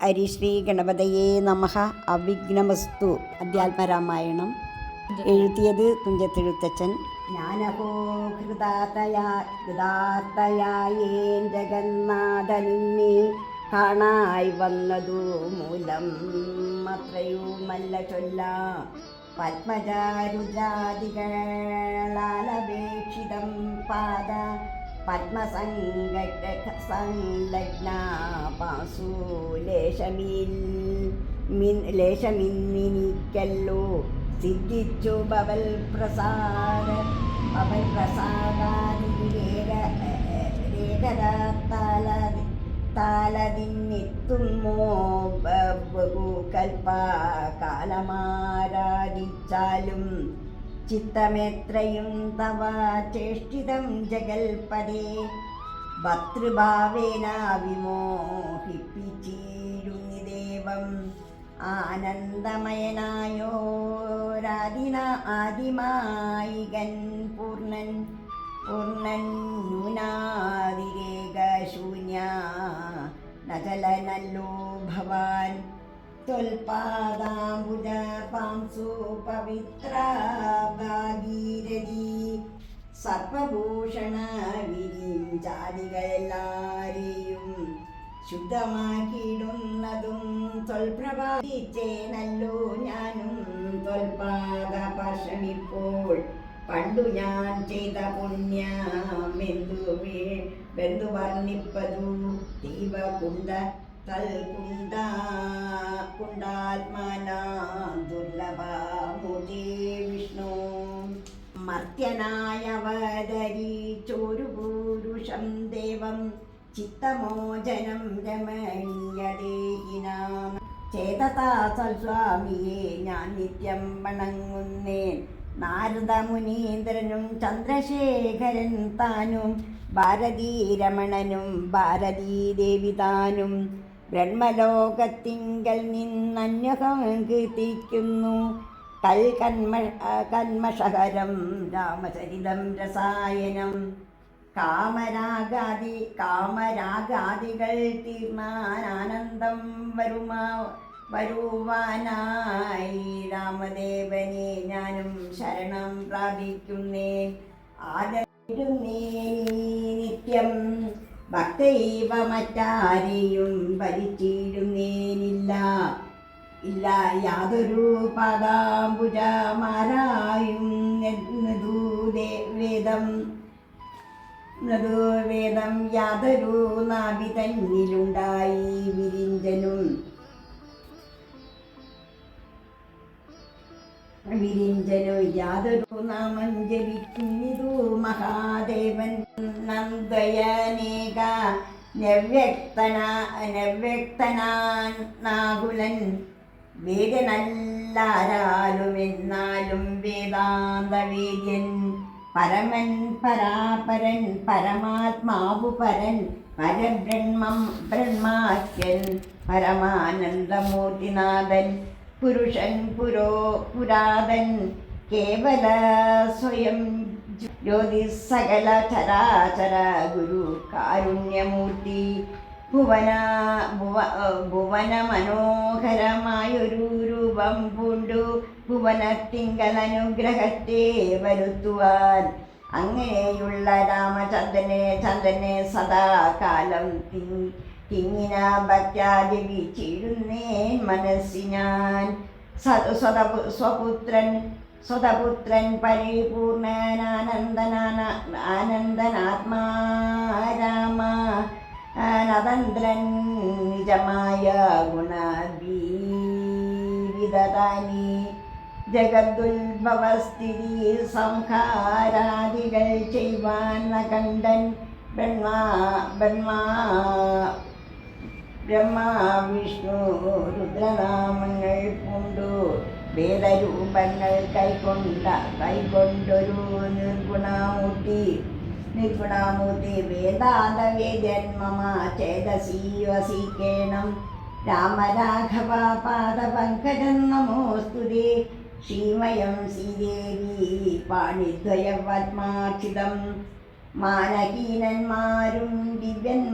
ഹരിശ്രീ ഗണപതയേ നമഃ. അവിഘ്നമസ്തു. അധ്യാത്മരാമായണം. എഴുതിയത് തുഞ്ചത്തെഴുത്തച്ഛൻ. ജ്ഞാനഹോ ഹൃദാത്തയായേൻ ജഗന്നാഥനിന്നെ കാണായി വന്നതു മൂലം അത്രയുമല്ല ചൊല്ല. പത്മജാരുജാതികളാലപേക്ഷിതം പാദ പത്മസംലഗ്ന പാസു ലേശമിന്നിനിക്കല്ലോ സിദ്ധിച്ചു ബവൽ പ്രസാദാതിരേഖതാലതിന്നെത്തുമോ ബഹുകൽപ്പകാലമാരാധിച്ചാലും ചിത്തമെത്രയും തവ ചേഷ്ടിതം ജഗൽപദേ ഭർതൃഭാവേന വിമോഹിപ്പിച്ചിരുന്നിദേവം ആനന്ദമയനായോരാദിമായികൻ പൂർണ്ണൻ ന്യൂനാതിരേകശൂന്യ നചലനല്ലോ ഭവാൻ ത്വൽപാദാംബുജ പാംസു പവിത്ര ഭാഗീരഥി സർപ്പഭൂഷണ വിരിഞ്ചാദികളെല്ലാരെയും ശുദ്ധമാക്കിയിടുന്നതും ത്വൽപ്രഭാവിച്ചേനല്ലോ ഞാനും ത്വൽപാദ പാർശ്വമിപ്പോൾ പണ്ടു ഞാൻ ചെയ്ത പുണ്യമെന്തു വർണ്ണിപ്പതു ദീപകുണ്ട കുണ്ടാത്മനാ ദുർലഭമൂർത്തി വിഷ്ണു മർത്യനായവതരിച്ചൊരു പുരുഷം ദേവം ചിത്തമോചനം രമണീയദേഹിനാം ചേതതാ സൽസ്വാമിയെ ഞാൻ നിത്യം വണങ്ങുന്നേൻ. നാരദമുനീന്ദ്രനും ചന്ദ്രശേഖരൻ താനും ഭാരതീരമണനും ഭാരതീദേവി താനും ബ്രഹ്മലോകത്തിങ്കൽ നിന്നന്യകം കീർത്തിക്കുന്നു കന്മഷഹരം രാമചരിതം രസായനം. കാമരാഗാദികൾ തീർന്നാനന്ദം വരുവാനായി രാമദേവനെ ഞാനും ശരണം പ്രാപിക്കുന്നേൻ. നിത്യം ഭക്തൈവ മറ്റാരെയും ഭരിച്ചിടുന്നേനില്ല യാതൊരു പാദാംബുജമാരായും വേദം യാതൊരു നാഭി തന്നിലുണ്ടായി വിരിഞ്ചനു യാതൊരു നാമം ജപിക്കുന്നിതു മഹാദേവൻ നന്ദയനേക നവ്യക്തനാകുലൻ വേദനല്ലാരാലും എന്നാലും വേദാന്തവേദ്യൻ പരമൻ പരാപരൻ പരമാത്മാവു പരൻ ബ്രഹ്മാഖ്യൻ പരമാനന്ദമൂർത്തിനാഥൻ പുരുഷൻ പുരാതൻ കേവല സ്വയം ജ്യോതി സകല ചരാചര ഗുരു കാരുണ്യമൂർത്തി ഭുവന മനോഹരമായൊരു രൂപം പൂണ്ടു ഭുവനത്തിങ്കൽ അനുഗ്രഹത്തെ വരുത്തുവാൻ അങ്ങനെയുള്ള രാമചന്ദ്രനെ സദാകാലം തിങ്ങിന ഭക്ത്യാ ജപിച്ചിടുന്നേൻ മനസ്സിനാൻ. സ്വതപുത്രൻ പരിപൂർണനാനന്ദനാത്മാ രാമ നതന്ത്രൻ നിജമായ ഗുണവിദതാനി ജഗദുൽഭവസ്ഥിതി സംഹാരാദികൾ ചെയ്യുവാൻ കണ്ടൻ ബ്രഹ്മ വിഷ്ണു രുദ്രനാമങ്ങൾ പൂണ്ടു വേദരൂപങ്ങൾ കൈകൊണ്ടൊരു നിർഗുണമൂർത്തി വേദാന്തവേദ്യൻ മമ ചേതസി വസിക്കേണം. രാമരാഘവ പാദപങ്കജം നമോസ്തുതേ. ശ്രീമയം ശ്രീദേവി പാണിദ്വയപത്മാക്ഷിതം മാനഹീനന്മാരും ദിവ്യന്മാരാലോദ്യം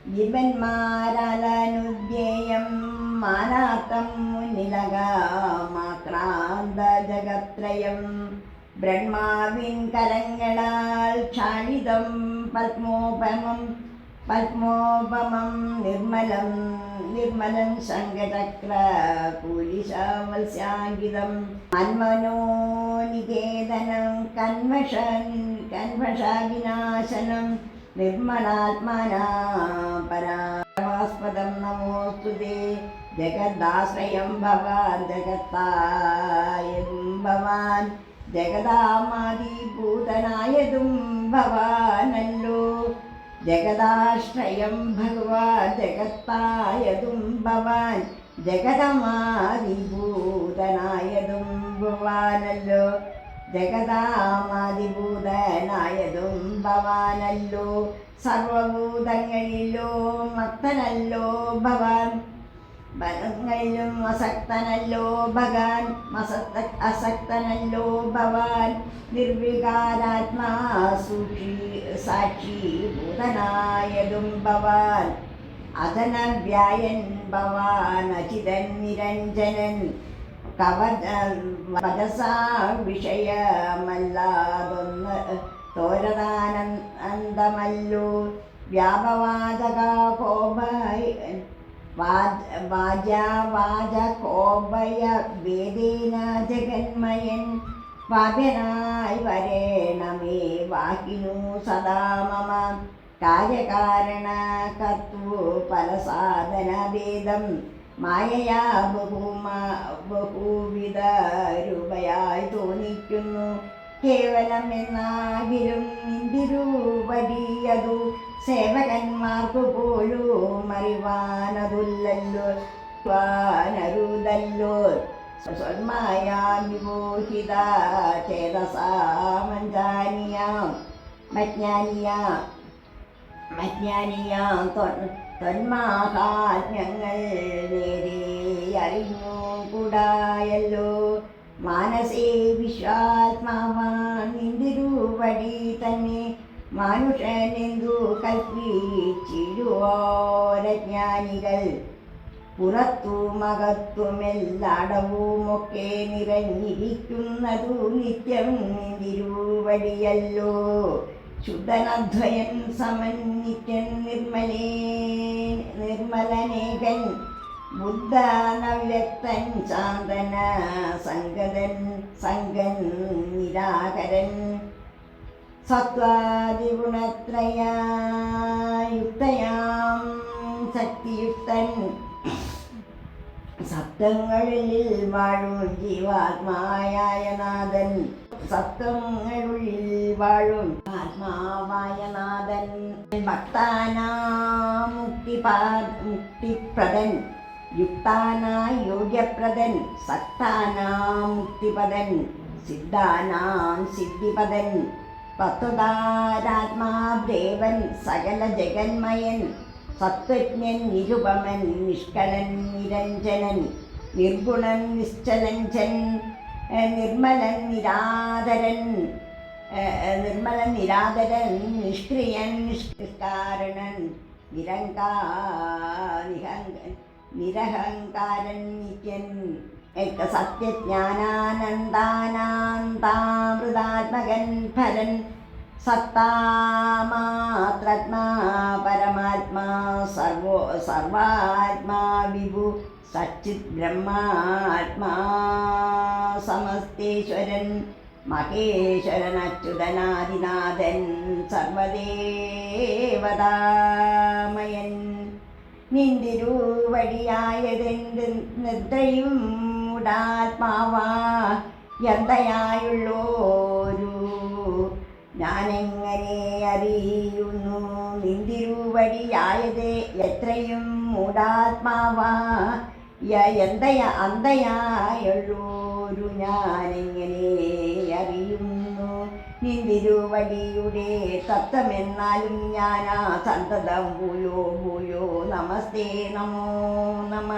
ജീവന്മാരാലനുദ്ധ്യേയം മാനാർത്ഥം മുന്നിലകാമാക്രാന്ത ജഗത്രയം ബ്രഹ്മാവിൻ കരങ്ങളാൽ ക്ഷാളിതം പത്മോപമം നിർമ്മലം ശങ്കചക്ര കൂലിശാമത്സ്യാങ്കിതം മന്മനോനികേതനം കന്മഷവിനാശനം നിർമ്മലാത്മനാ പരാസ്പദം നമോസ്തുതേ ജഗദാശ്രയം ഭവാൻ ജഗത്തായതും ഭവാൻ ജഗദാമാദിഭൂതനായതും ഭവാനല്ലോ ജഗദാശ്രയം ഭഗവാൻ ജഗത്തായതും ഭവാൻ ജഗദമാദിഭൂതനായതും ഭവാനല്ലോ ജഗദാമാദിഭൂതനായതും ഭവാനല്ലോ സർവഭൂതങ്ങളിലോ മക്തനല്ലോ ഭവാൻ ബലങ്ങളിലും അസക്തനല്ലോ ഭഗവാൻ അസക്തനല്ലോ ഭവാൻ നിർവികാരാത്മാ സാക്ഷി ഭൂതനായതും ഭവാൻ അധനവ്യായൻ ഭവാൻ അചിതൻ നിരഞ്ജനൻ വദസാ വിഷയമല്ലാതൊന്ന് തോരദാനന്ദമല്ലോ വ്യാപവാചക കോപയ വേദേന ജഗന്മയൻ വാദ്യനായി വരേണമേ വാക്കിനു സദാ മമ കാര്യകാരണ കർത്തൃ ഫലസാധനഭേദം മായയാ ബഹുവിധ രൂപയായി തോന്നിക്കുന്നു കേവലം എന്നാകിലും ഇന്ദിരൂപടിയതു സേവകന്മാർക്കു പോലും അറിവാനതുല്ലല്ലോ ല്ലോ സ്വന്മായാവിമോഹിത ചേതസാമഞ്ജാനിയാം മജ്ഞാനിയാം തൊന്മാഹാത്മ്യങ്ങൾ നേരെ അറിഞ്ഞു കൂടായല്ലോ മാനസേ വിശ്വാത്മാവാൻ നിന്ദിരൂപടി തന്നെ മനുഷ്യനെന്തു കൽപ്പിച്ചിടുവോരജ്ഞാനികൾ പുറത്തുമകത്തുമെല്ലാടവുമൊക്കെ നിറഞ്ഞിരിക്കുന്നതു നിത്യം നിന്ദിരൂപടിയല്ലോ ശുദ്ധനദ്വയൻ സമൻ നിത്യൻ നിർമ്മലനേകൻ ബുദ്ധനവ്യക്തൻ ശാന്തന സംഗൻ നിരാകരൻ സത്വാദിഗുണത്രയായുക്തയാം ശക്തിയുക്തൻ സപ്തങ്ങളിൽ വാഴും ജീവാത്മായായ നാഥൻ സപ്തങ്ങളുള്ളിൽ വാഴും ആത്മാവായ നാഥൻ ഭക്താനാം മുക്തിപ്രദൻ യുക്താനാം യോഗ്യപ്രദൻ സക്താനാം മുക്തിപദൻ സിദ്ധാനാം സിദ്ധിപദൻ തത്വതാരാത്മാദേവൻ സകല ജഗന്മയൻ സത്വജ്ഞൻ നിരുപമൻ നിഷ്കളൻ നിരഞ്ജനൻ നിർഗുണൻ നിശ്ചലഞ്ചൻ നിർമ്മലൻ നിരാദരൻ നിഷ്ക്രിയൻ നിഷ്കാരണൻ നിരഹങ്കാരൻ നിത്യൻ സത്യജ്ഞാനാനന്ദാനന്ദാമൃതാത്മകൻ ഫലൻ സത്താമാത്രാത്മാ പരമാത്മാ സർവാത്മാ വിഭു സച്ചിത് ബ്രഹ്മാത്മാ സമസ്തേശ്വരൻ മഹേശ്വരൻ അച്യുതനാദിനാഥൻ സർവദേവതാമയൻ നിന്ദിരൂവടിയായതെന്തെയും മൂഢാത്മാവാ എന്തയായുള്ളോരു ഞാനെങ്ങനെ അറിയുന്നു നിന്ദിരൂവടിയായത് എത്രയും മൂഢാത്മാവാ അന്തയായുള്ളോരു ഞാനെങ്ങനെ അറിയുന്നു നിന്ദിരൂവടിയുടെ തത്വമെന്നാലും ഞാനാ സന്തതം ഭൂയോ നമസ്തേ നമോ നമ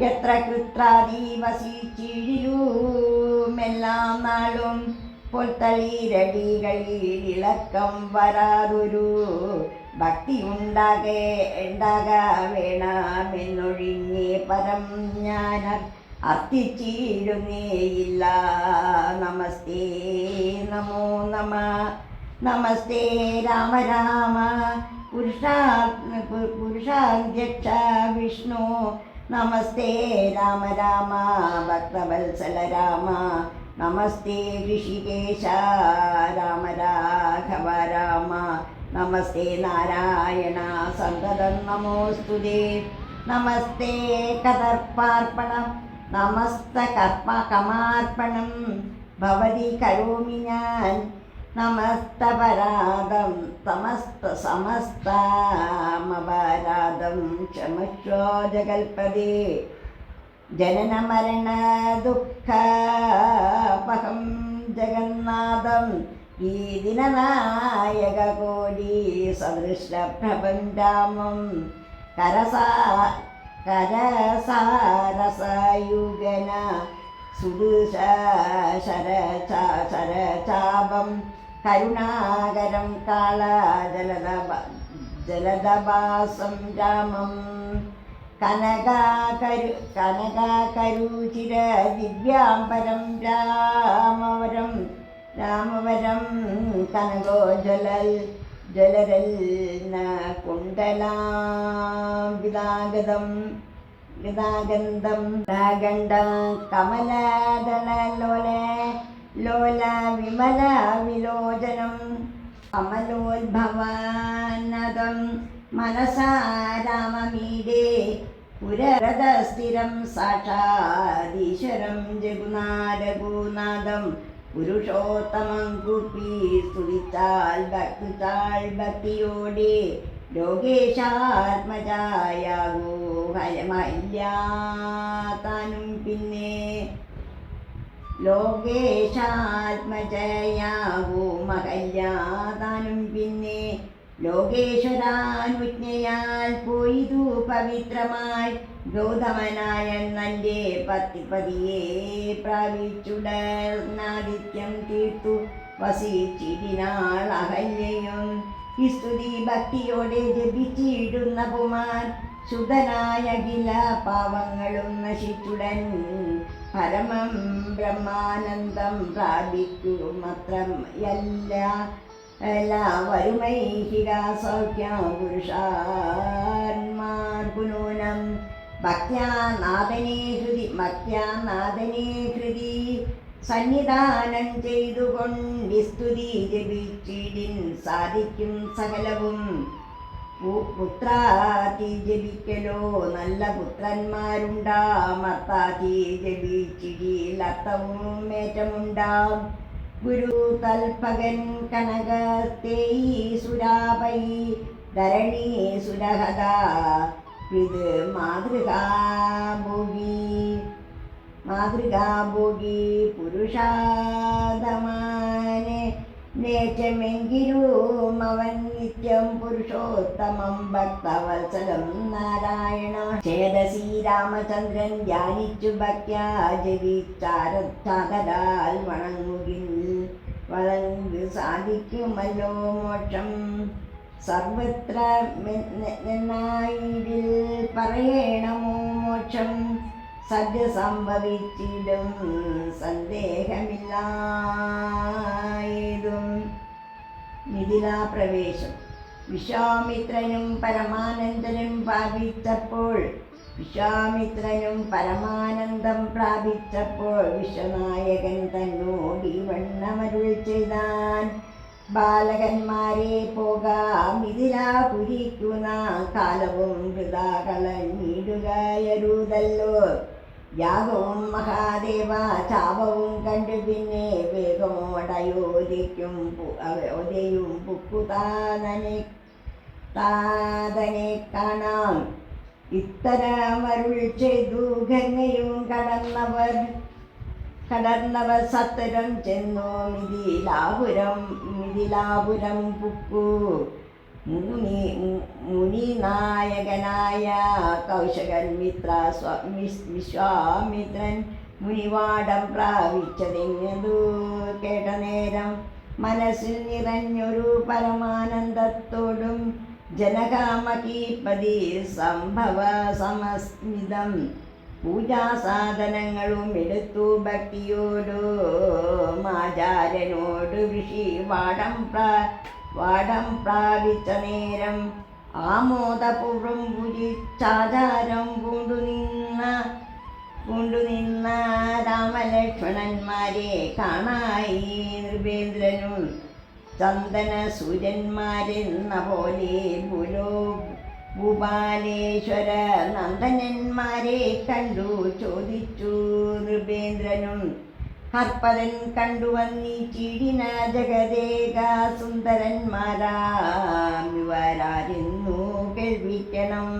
എത്ര കൃത്രാദിവസിച്ചിഴിലുമെല്ലാം നാളും പൊൽത്തളിരടികളിൽ ഇളക്കം വരാതൊരു ഭക്തി ഉണ്ടാക വേണമെന്നൊഴിഞ്ഞേ പരം ഞാൻ അർത്ഥിച്ചിടുന്നേയില്ല. നമസ്തേ നമോ നമ. നമസ്തേ രാമ രാമ പുരുഷാധ്യക്ഷ വിഷ്ണു. നമസ്തേ രാമ രാമ ഭക്തവത്സല രാമ. നമസ്തേ ഋഷികേശ രാമ രാഘവ രാമ. നമസ്തേ നാരായണ സന്തതം നമോസ്തുതേ. നമസ്തേ കദർപ്പാർപ്പണം കമാർപ്പണം ഭവതി കരോമി ഞാൻ. നമസ്തപരാധം സമസ്തമപരാധം ക്ഷമശ്വ ജഗൽപദേ. ജനന മരണ ദുഃഖപഹം ജഗന്നാഥം. ഈ ദിനനായക കോടി സദൃശപ്രഭം രാമം. കരസാരസയുഗന സുദുശരചാപം കരുണാകരം കാള ജലദഭാസം രാമം. കനകാകരുചിര ദിവ്യാംബരം രാമവരം കനകോജ്വലരൽന കുണ്ടലാംബിതാഗതം ഗതാഗന്ധം രാഗണ്ഡ കമലദളലോല വിമല വിലോചനം കമലോത്ഭവാനദം മനസാ രാമമീഡേ പുരരഥസ്ഥിരം സാക്ഷാദീശ്വരം ജഗുനാഥം. പുരുഷോത്തമം കൂപ്പി സ്തുതിച്ചാൽ ഭക്തിയോടെ ലോകേശാത്മജായാകൂ ഹയമല്യാതാനും പിന്നെ. ലോകേശാത്മജയാകൂ മഹല്യാതാനും പിന്നെ. ലോകേശ്വരാനുജ്ഞയാൽ പോയിതു പവിത്രമായി ഗൗതമനായ നന്റെ പതിയെ പ്രാപിച്ചുടർന്നാദിത്യം തീർത്തു വസിച്ചിടിനാൾ അഹല്യയും. ഈ സ്തുതി ഭക്തിയോടെ ജപിച്ചിടുന്ന പുമാൻ ശുദ്ധനായ അഖില പാവങ്ങളും നശിച്ചുടൻ പരമം ബ്രഹ്മാനന്ദം പ്രാപിക്കുമത്രം വരുമൈഹിക സൗഖ്യം പുരുഷാന്മാർഗുനൂനം. ഭക്ത്യാനാഥനേ ഹൃദി സന്നിധാനം ചെയ്തുകൊണ്ട് സ്തുതി ജപിച്ചിടിൻ സാധിക്കും സകലവും. പുത്രാതി ജപിക്കലോ നല്ല പുത്രന്മാരുണ്ടാം. അർത്ഥാതി ജപിച്ചിടിൽ അർത്ഥവും ഏറ്റമുണ്ടാം. ഗുരു തൽപകൻ കനകത്തേയി സുരാപൈ ധരണി സുരഹദ ഇത് മാതൃകാഭോഗി പുരുഷാദമാനെ നേച്ചമെങ്കിലും അവൻ നിത്യം പുരുഷോത്തമം ഭക്തവത്സലം നാരായണ. ചേതസി രാമചന്ദ്രൻ ധ്യാനിച്ചു ഭക്യാ ജപിച്ചാരത്താതരാൽ വണങ്ങു സാധിക്കുമല്ലോ മോക്ഷം. സർവത്ര നിന്നായിൽ പറയണമോ മോക്ഷം. സദ്യ സംഭവിച്ചിടും സന്ദേഹമില്ലായതും. മിഥിലാപ്രവേശം. വിശ്വാമിത്രനും പരമാനന്ദനും പരമാനന്ദം പ്രാപിച്ചപ്പോൾ വിശ്വനായകൻ തന്നോട് വണ്ണമരുൾ ചെയ്താൻ. ബാലകന്മാരെ പോകാം മിഥിലാപുരിക്കുന്ന കാലവും വൃഥാ കളഞ്ഞിടുകയരുതല്ലോ. യാഗവും മഹാദേവ ചാപവും കണ്ടു പിന്നെ വേഗമോടയോധ്യയും താതനെ കാണാം. ഇത്തരമരുൾ ചെയ്തു ഗംഗയും കടന്നവർ സത്വരം ചെന്നു മിഥിലാപുരം പുക്കു. മുനിനായകനായ കൗശകൻ വിശ്വാമിത്രൻ മുനിവാടം പ്രാപിച്ചതെങ്ങതു കേട്ട നേരം മനസ്സിൽ നിറഞ്ഞൊരു പരമാനന്ദത്തോടും ജനകാമകീപതി സംഭവ സമസ്മിതം. പൂജാസാധനങ്ങളും എടുത്തു ഭക്തിയോടു ആചാര്യനോട് ഋഷി വാടം പ്രാപിച്ച നേരം ആമോദപൂർവം പൂജിച്ചാചാരം കൊണ്ടുനിന്ന രാമലക്ഷ്മണന്മാരെ കാണായി നൃപേന്ദ്രനും ചന്ദന സൂര്യന്മാരെന്ന പോലെ ഭൂപാലേശ്വര നന്ദനന്മാരെ കണ്ടു ചോദിച്ചു നൃപേന്ദ്രനും. ഹർപ്പരൻ കണ്ടുവന്നി ചീടിന ജഗദേക സുന്ദരന്മാരാമിവരാരെന്നു കേൾവിക്കണം.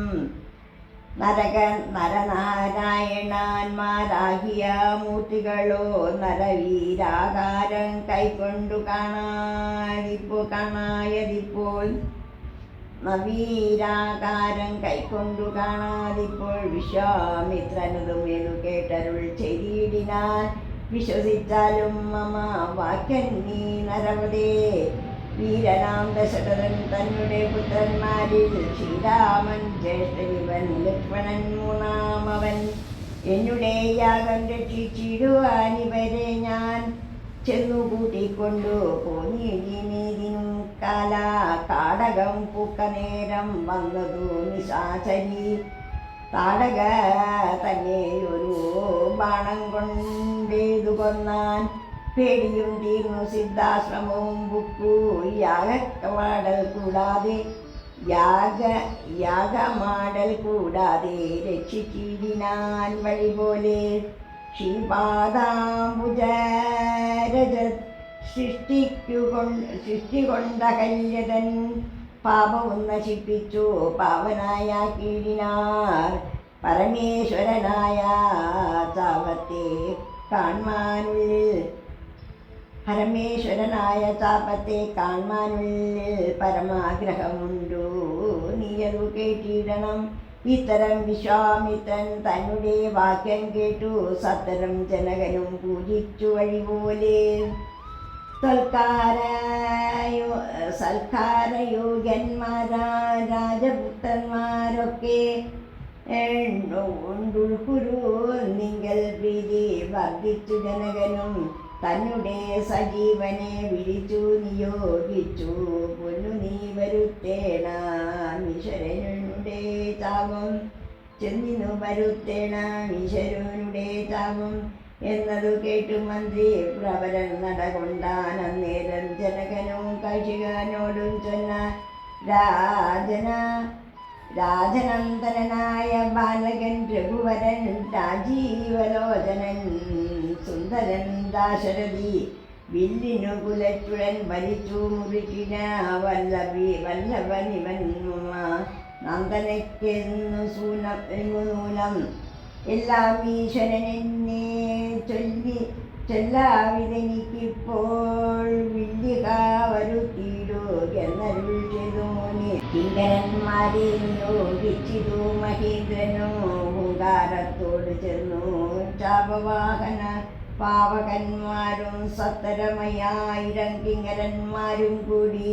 നരനാരായണന്മാരാകിയ മൂർത്തികളോ നരവീരാകാരം കൈക്കൊണ്ടു കാണായതിപ്പോൾ നവീരാകാരം കൈക്കൊണ്ടു കാണാതിപ്പോൾ വിശ്വാമിത്രനതുമേതു കേട്ടരുൾ ചെയ്തിടിനാൻ. വിശ്വസിച്ചാലും മമ വാക്യൻ നീ നരവതേ. വീരനാം ദശരഥൻ തന്നെ പുത്രന്മാരിൽ ശ്രീരാമൻ ജ്യേഷ്ഠനിവൻ ലക്ഷ്മണൻ മൂന്നാമവൻ. എന്നുടെ യാഗം രക്ഷിച്ചിടുവാനിവരെ ഞാൻ ചെന്നു കൂട്ടിക്കൊണ്ടു പോന്നിടിനീതിനും കാടകം പൂക്ക നേരം വന്നതു നിശാചരി. താടക തന്നെ ഒരു ബാണം കൊണ്ടേതു കൊന്നാൻ. പേടിയും തീർന്നു സിദ്ധാശ്രമവും ബുക്കു യാഗമാടൽ കൂടാതെ രക്ഷിച്ചിടിനാൻ വഴി പോലെ. ശ്രീപാദാംബുജരജ സൃഷ്ടികൊണ്ടകല്യതൻ പാപവും നശിപ്പിച്ചു പാവനായ കീഴിനാർ. പരമേശ്വരനായ ചാപത്തെ കാൺമാനുള്ളിൽ പരമാഗ്രഹമുണ്ടു. നീയതു കേട്ടിടണം. ഇത്തരം വിശ്വാമിത്രൻ തന്നെ വാക്യം കേട്ടു സത്തരം ജനകനും പൂജിച്ചു വഴിപോലെ. സൽക്കാരയോഗ്യന്മാരാ രാജപുത്രന്മാരൊക്കെ ഉൾക്കുരു നിങ്കൽ പ്രീതി വർദ്ധിച്ചു. ജനകനും തന്നെ സജീവനെ വിളിച്ചു നിയോഗിച്ചു. പൊന്നു നീ വരുത്തേണ ഈശ്വരനുടെ ചാപം ചെന്നിനു വരുത്തേണ ഈശ്വരനുടെ ചാപം എന്നതു കേട്ടു മന്ത്രി പ്രവരൻ നടകൊണ്ടാൻ. അന്നേരം ജനകനും കൗശികനോടും ചൊന്ന രാജനന്ദനായ ബാലകൻ രഘുവരൻ രാജീവലോചനൻ സുന്ദരൻ ദാശരഥി വില്ലിനു കുലച്ചുഴൻ വലിച്ചു മുറിച്ചിന വല്ലഭനിവൻ നന്ദനയ്ക്കെന്നു നൂനം. എല്ലാം ഈശ്വരനെന്നെ ചൊല്ലാവിതെനിക്കിപ്പോൾ വില്ലിക വരുത്തിയിടൂ എന്നരുൾ ചെയ്തു മുനി. കിങ്കരന്മാരെ നിയോഗിച്ചിതു മഹേന്ദ്രനു ഹുങ്കാരത്തോട് ചെന്നു. ചാപവാഹന പാവകന്മാരും 1,000 കിങ്കരന്മാരും കൂടി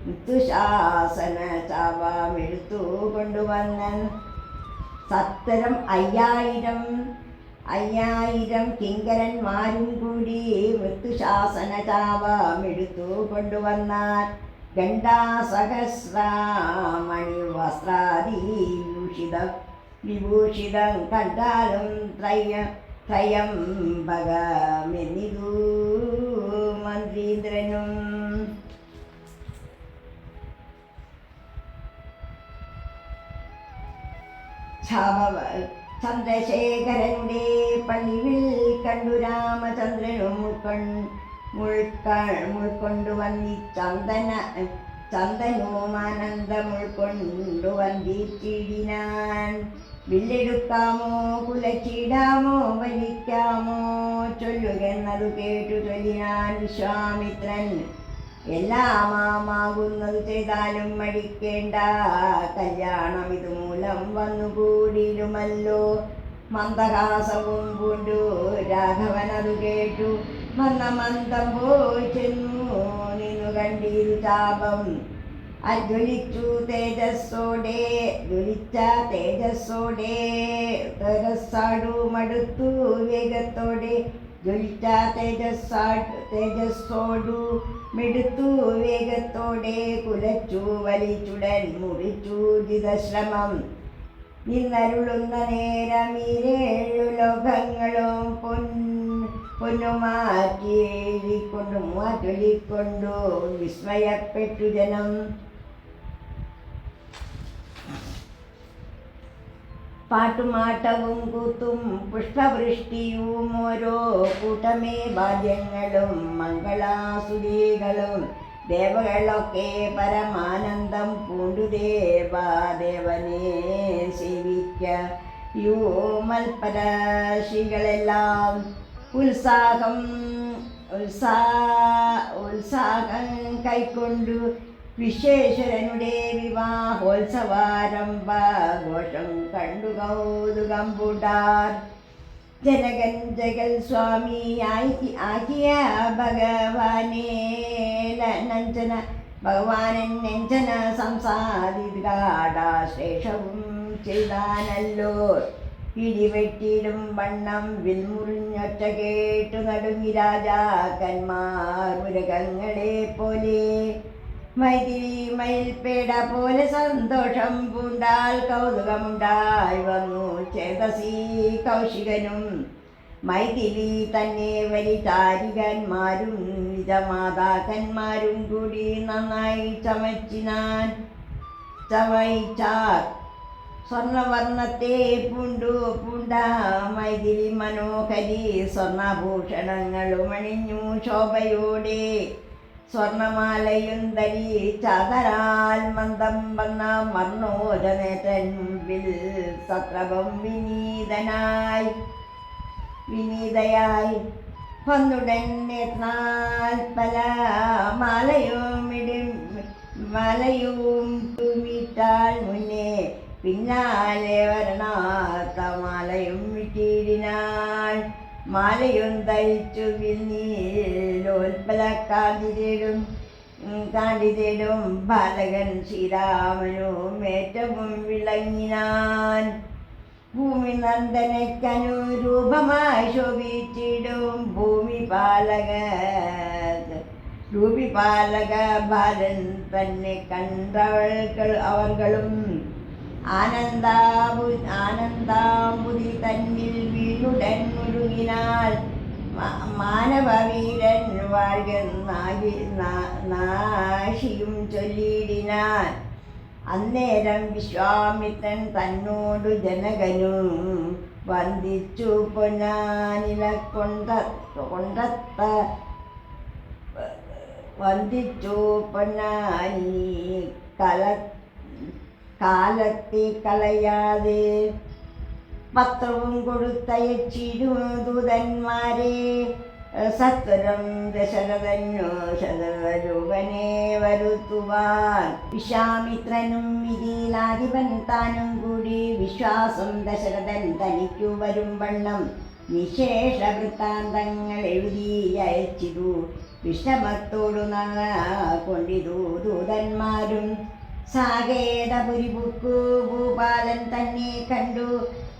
മൃത്യുശാസന ചാപമെടുത്തു കൊണ്ടുവന്നൻ. 5,000 കിങ്കരന്മാരും കൂടി മൃത്യുശാസന ചാപമെടുത്തു കൊണ്ടുവന്നാൽ. ഗണ്ഡാസഹസ്രമണിവസ്ത്രാദി വിഭൂഷിതം കണ്ടാലും ത്രയംബകമെന്നിതു മന്ത്രീന്ദ്രനും. ചന്ദ്രശേഖരന്റെ പള്ളിയിൽ കണ്ടു രാമചന്ദ്രനും മുൾക്കൊണ്ടുവന്നി ചന്ദനവും ആനന്ദം ഉൾക്കൊണ്ടുവന്നിച്ചിടിനാൻ. വില്ലെടുക്കാമോ കുലച്ചിടാമോ വലിക്കാമോ ചൊല്ലുകെന്നതു കേട്ടു ചൊല്ലിനാൻ വിശ്വാമിത്രൻ. എല്ലാമാകുന്നത് ചെയ്താലും മടിക്കേണ്ട. കല്യാണം ഇതുമൂലം വന്നുകൂടിയിടുമല്ലോ. മന്ദഹാസവും പൂണ്ടു രാഘവനതു കേട്ടു മന്ദം പോയി ചെന്നു നിന്നു കണ്ടിരു ചാപം. ജ്വലിച്ച തേജസ്സോടെ തേജസ്സാടുമടുത്തു വേഗത്തോടെ ജ്വലിച്ച തേജസ്സോടു മെടുത്തു വേഗത്തോടെ കുലച്ചു വലിച്ചുടൻ മുറിച്ചു ജിതശ്രമം നിന്നരുളുന്ന നേരമീരേഴു ലോകങ്ങളും മാറ്റൊലിക്കൊണ്ടു വിസ്മയപ്പെട്ടു ജനം. പാട്ടുമാട്ടവും കൂത്തും പുഷ്പവൃഷ്ടിയും ഓരോ കൂട്ടമേ വാദ്യങ്ങളും മംഗളാസുരീകളും ദേവകളൊക്കെ പരമാനന്ദം പൂണ്ടു ദേവനെ സേവിക്ക മൽപരാശികളെല്ലാം ഉത്സാഹം കൈക്കൊണ്ടു വിശ്വേശ്വരനുടെ വിവാഹോത്സവാരംഭഘോഷം കണ്ടു കൗതുകം പൂണ്ടാർ. ജനകൻ ജഗൽ സ്വാമി ആകിയ ഭഗവാനൻ നെഞ്ചന സംസാരികാടാശ്ലേഷവും ചെയ്താനല്ലോ. ഇടിവെട്ടിയിടും വണ്ണം വിൽമുറിഞ്ഞൊറ്റ കേട്ടു നടുങ്ങി രാജാക്കന്മാർ മൃഗങ്ങളെ പോലെ. മൈഥിലി മയിൽപേട പോലെ സന്തോഷം പൂണ്ടാൽ കൗതുകമുണ്ടായി വന്നു ചേതസി കൗശികനും. മൈഥിലി തന്നെ വലിചാരികന്മാരും നിജമാതാക്കന്മാരും കൂടി നന്നായി ചമയിച്ചാർ. സ്വർണവർണ്ണത്തെ പൂണ്ട മൈഥിലി മനോഹരി സ്വർണഭൂഷണങ്ങളും അണിഞ്ഞു ശോഭയോടെ. സ്വർണമാലയും ധരിച്ചാതരാൽ മന്ദം വന്ന മർണോജനേത്രൻ മുമ്പിൽ സത്രവം വിനീതയായി വന്നുടൻ പല മാലയും തുമിട്ടാൽ മുന്നേ പിന്നാലെ വരണാത്ത മാലയും വിട്ടിടിനാൾ. മാലയും ധരിച്ചു വിൽനീലോൽപ്പല കാന്തിതേടും ബാലകൻ ശ്രീരാമനും ഏറ്റവും വിളങ്ങിനാൻ. ഭൂമി നന്ദനക്കനുരൂപമായി ശോഭിച്ചിടും രൂപിപാലക ബാലൻ തന്നെ അവർകളും ആനന്ദാബുധി തന്നിൽ വീണുടൻ മുഴുകിനാൽ. മാനവവീരൻ വാഴ്കനാശിയും ചൊല്ലിയിടിനാൻ. അന്നേരം വിശ്വാമിത്രൻ തന്നോടു ജനകനും വന്ദിച്ചു പൊന്നാനില പൊന്നാനി കാലത്തെ കളയാതെ. പത്രവും കൊടുത്തയച്ചിടും ദൂതന്മാരെ സത്വരം ദശരഥരൂപനെ വരുത്തുവാൻ. വിശ്വാമിത്രനും മിഥിലാധിപൻ താനും കൂടി വിശ്വാസം ദശരഥൻ തനിക്കു വരും വണ്ണം നിശേഷ വൃത്താന്തങ്ങൾ എഴുതി അയച്ചിതു. വിഷമത്തോടു കൊണ്ടിതു ദൂതന്മാരും. സാകേതപുരിപുക്കു ഭൂപാലൻ തന്നെ കണ്ടു.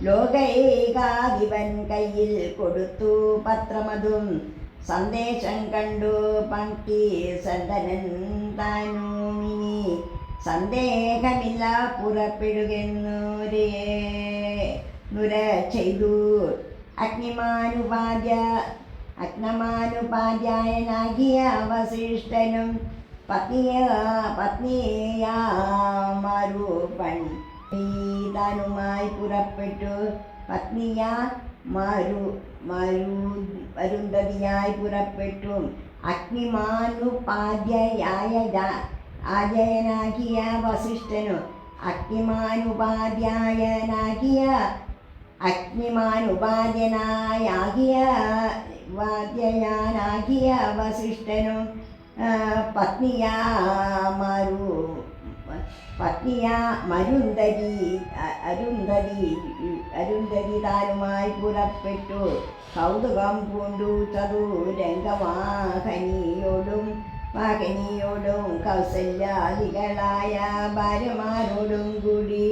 ലോകൈകാധിപൻ കയ്യിൽ കൊടുത്തു പത്രമതും. സന്ദേശം കണ്ടു പങ്ക്തി സന്തനൻ താനുമിനി സന്ദേഹമില്ല പുറപ്പെടുകെന്നുര ചെയ്തു. അഗ്നമാനുപാധ്യായനാകിയ വസിഷ്ഠനും പത്നിയാമാരുപൻ താനുമായി പുറപ്പെട്ടു. അരുന്ധതിയായി പുറപ്പെട്ടു. അഗ്നിമാനുപാധ്യായനാകിയ വസിഷ്ഠനു അഗ്നിമാനുപാധ്യായനാകിയ വസിഷ്ഠനും അരുന്ധതി താനുമായി പുറപ്പെട്ടു. കൗതുകം പൂണ്ടു ചതുരംഗവാഹനിയോടും വാഹിനിയോടും കൗസല്യാദികളായ ഭാര്യമാരോടും കൂടി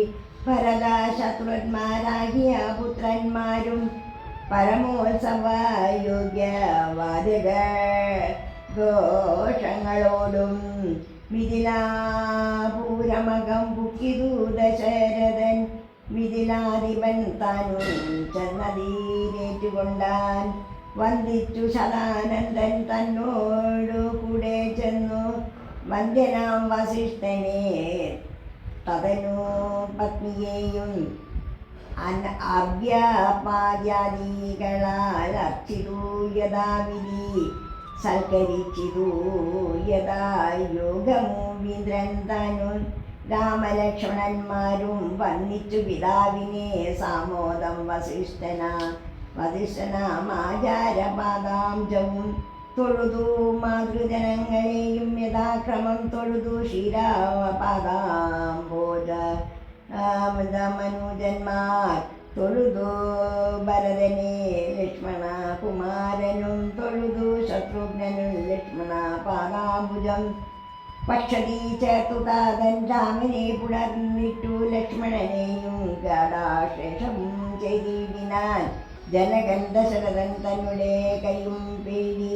ഭരത ശത്രുന്മാരാകിയ പുത്രന്മാരും പരമോത്സവ യോഗ്യവാദിക ഘോഷങ്ങളോടും മിഥിലാപൂരമകം പുക്കിതു ദശരഥൻ മിഥിലാധിപൻ താനും ചെന്നതീരേറ്റുകൊണ്ടാൻ വന്ദിച്ചു ശതാനന്ദൻ തന്നോടു കൂടെ ചെന്നു വന്ദ്യനാം വസിഷ്ഠനെ തതനു പത്നിയെയും അർഘ്യപാദ്യാദികളാൽ അർച്ചിതു യഥാവിധി സൽക്കരിച്ചിതു യഥാ യോഗമൂവീന്ദ്രൻ താനു രാമലക്ഷ്മണന്മാരും വന്ദിച്ചു പിതാവിനെ സാമോദം വസിഷ്ഠനാമാചാരപാദാംജവും തൊഴുതു മാതൃജനങ്ങളെയും യഥാക്രമം തൊഴുതു ക്ഷീരാപാദാംബോജ മനുജന്മാർ തൊഴുതു ഭരതനെ ലക്ഷ്മണ കുമാരനും തൊഴുതു ശത്രുഘ്നനും ലക്ഷ്മണ പാദാംബുജം പക്ഷതി ചേർത്തു താതൻ രാമനെ പുണർന്നിട്ടു ലക്ഷ്മണനെയും ഗാഢാശേഷവും ചെയ്തിടിനാൻ ജനകൻ ദശരഥൻ തന്നെ കൈയും പേടി